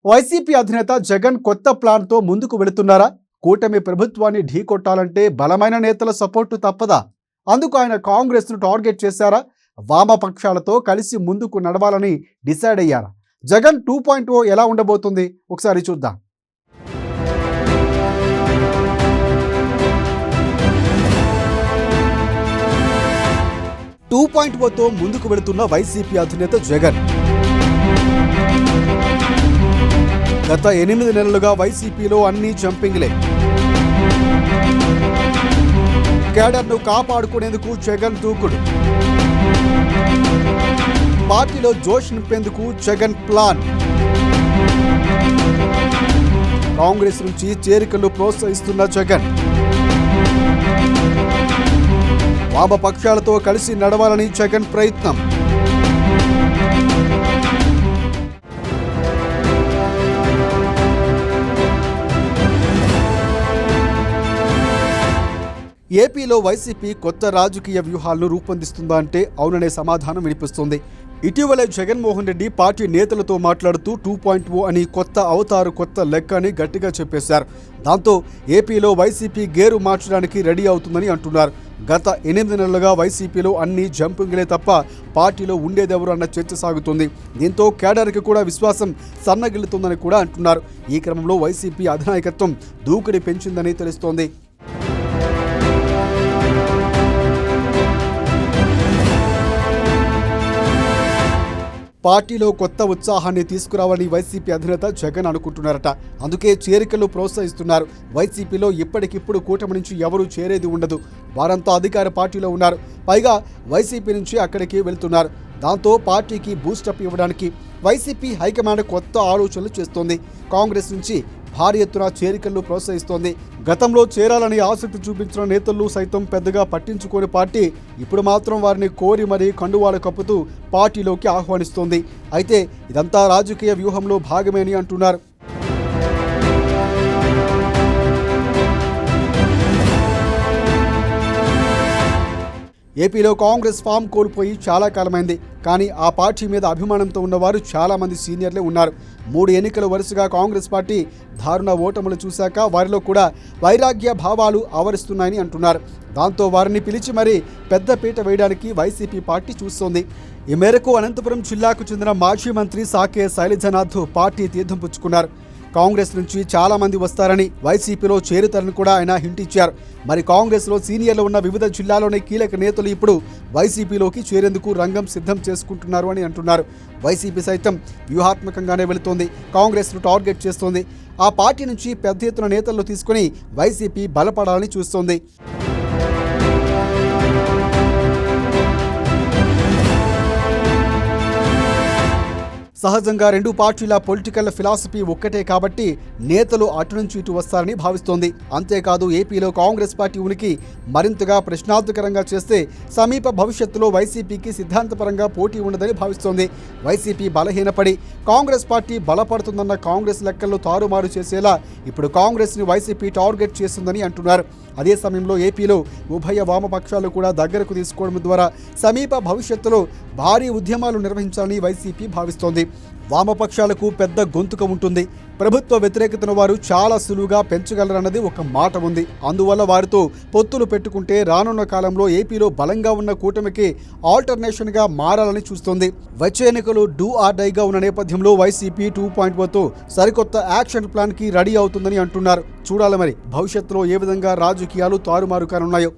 YCP అధినేత జగన్ కొత్త ప్లాన్తో ముందుకు వెళుతున్నారా? కూటమి ప్రభుత్వాన్ని ఢీకొట్టాలంటే బలమైన నేతల సపోర్టు తప్పదా? అందుకు ఆయన కాంగ్రెస్ను టార్గెట్ చేశారా? వామపక్షాలతో కలిసి ముందుకు నడవాలని డిసైడ్ అయ్యారా? జగన్ 2.0 ఎలా ఉండబోతుంది? ఒకసారి చూద్దాం. టూ పాయింట్ ఓతో ముందుకు వెళుతున్న వైసీపీ అధినేత జగన్ గత 8 నెలలుగా వైసీపీలో అన్ని జంపింగ్లే. కేడర్ను కాపాడుకునేందుకు జగన్ దూకుడు. పార్టీలో జోష్ నింపేందుకు జగన్ ప్లాన్. కాంగ్రెస్ నుంచి చేరికలు ప్రోత్సహిస్తున్న జగన్ వామపక్షాలతో కలిసి నడవాలని జగన్ ప్రయత్నం. ఏపీలో వైసీపీ కొత్త రాజకీయ వ్యూహాలను రూపొందిస్తుందా అంటే అవుననే సమాధానం వినిపిస్తుంది. ఇటీవలే జగన్మోహన్ రెడ్డి పార్టీ నేతలతో మాట్లాడుతూ 2.0 అని కొత్త అవతారు, కొత్త లెక్క అని గట్టిగా చెప్పేశారు. దాంతో ఏపీలో వైసీపీ గేరు మార్చడానికి రెడీ అవుతుందని అంటున్నారు. గత 8 నెలలుగా వైసీపీలో అన్ని జంపింగ్లే తప్ప పార్టీలో ఉండేదెవరు అన్న చర్చ సాగుతుంది. దీంతో కేడర్కి కూడా విశ్వాసం సన్నగిల్లుతుందని కూడా అంటున్నారు. ఈ క్రమంలో వైసీపీ అధినాయకత్వం దూకుడి పెంచిందని తెలుస్తోంది. పార్టీలో కొత్త ఉత్సాహాన్ని తీసుకురావాలని వైసీపీ అధినేత జగన్ అనుకుంటున్నారట. అందుకే చేరికలు ప్రోత్సహిస్తున్నారు. వైసీపీలో ఇప్పటికిప్పుడు కూటమి నుంచి ఎవరూ చేరేది ఉండదు. వారంతా అధికార పార్టీలో ఉన్నారు. పైగా వైసీపీ నుంచి అక్కడికి వెళ్తున్నారు. దాంతో పార్టీకి బూస్టప్ ఇవ్వడానికి వైసీపీ హైకమాండ్ కొత్త ఆలోచనలు చేస్తోంది. కాంగ్రెస్ నుంచి భారీ ఎత్తున చేరికలను ప్రోత్సహిస్తోంది. గతంలో చేరాలని ఆసక్తి చూపించిన నేతలు సైతం పెద్దగా పట్టించుకోని పార్టీ ఇప్పుడు మాత్రం వారిని కోరి మరీ కండువాలు కప్పుతూ పార్టీలోకి ఆహ్వానిస్తోంది. అయితే ఇదంతా రాజకీయ వ్యూహంలో భాగమేని అంటున్నారు. ఏపీలో కాంగ్రెస్ ఫామ్ కోల్పోయి చాలా కాలమైంది. కానీ ఆ పార్టీ మీద అభిమానంతో ఉన్నవారు చాలామంది సీనియర్లే ఉన్నారు. 3 ఎన్నికలు వరుసగా కాంగ్రెస్ పార్టీ దారుణ ఓటములు చూశాక వారిలో కూడా వైరాగ్య భావాలు ఆవరిస్తున్నాయని అంటున్నారు. దాంతో వారిని పిలిచి మరీ పెద్దపీట వేయడానికి వైసీపీ పార్టీ చూస్తోంది. ఈ మేరకు అనంతపురం జిల్లాకు చెందిన మాజీ మంత్రి సాకే శైలజనాథ్ పార్టీ తీర్థం పుచ్చుకున్నారు. కాంగ్రెస్ నుంచి చాలా మంది వస్తారని, వైసీపీలో చేరుతారని కూడా ఆయన హింట్ ఇచ్చారు. మరి కాంగ్రెస్లో సీనియర్లు ఉన్న వివిధ జిల్లాలోని కీలక నేతలు ఇప్పుడు వైసీపీలోకి చేరేందుకు రంగం సిద్ధం చేసుకుంటున్నారు అని అంటున్నారు. వైసీపీ సైతం వ్యూహాత్మకంగానే వెళుతోంది. కాంగ్రెస్ను టార్గెట్ చేస్తోంది. ఆ పార్టీ నుంచి పెద్ద ఎత్తున నేతలను తీసుకుని వైసీపీ బలపడాలని చూస్తోంది. సహజంగా 2 పార్టీల పొలిటికల్ ఫిలాసఫీ ఒక్కటే కాబట్టి నేతలు అటు నుంచి ఇటు వస్తారని భావిస్తోంది. అంతేకాదు ఏపీలో కాంగ్రెస్ పార్టీ ఉనికి మరింతగా ప్రశ్నార్థకరంగా చేస్తే సమీప భవిష్యత్తులో వైసీపీకి సిద్ధాంతపరంగా పోటీ ఉండదని భావిస్తోంది. వైసీపీ బలహీనపడి కాంగ్రెస్ పార్టీ బలపడుతుందన్న కాంగ్రెస్ లెక్కల్లో తారుమారు చేసేలా ఇప్పుడు కాంగ్రెస్ని వైసీపీ టార్గెట్ చేస్తుందని అంటున్నారు. అదే సమయంలో ఏపీలో ఉభయ వామపక్షాలు కూడా దగ్గరకు తీసుకోవడం ద్వారా సమీప భవిష్యత్తులో భారీ ఉద్యమాలు నిర్వహించాలని వైసీపీ భావిస్తోంది. వామపక్షాలకు పెద్ద గొంతుక ఉంటుంది. ప్రభుత్వ వ్యతిరేకతను వారు చాలా సులువుగా పెంచగలరన్నది ఒక మాట ఉంది. అందువల్ల వారితో పొత్తులు పెట్టుకుంటే రానున్న కాలంలో ఏపీలో బలంగా ఉన్న కూటమికి ఆల్టర్నేషన్గా మారాలని చూస్తోంది. వచ్చే ఎన్నికలు డూ ఆర్ డైగా ఉన్న నేపథ్యంలో వైసీపీ 2.0తో సరికొత్త యాక్షన్ ప్లాన్కి రెడీ అవుతుందని అంటున్నారు. చూడాలి మరి భవిష్యత్తులో ఏ విధంగా రాజకీయాలు తారుమారు కానున్నాయో.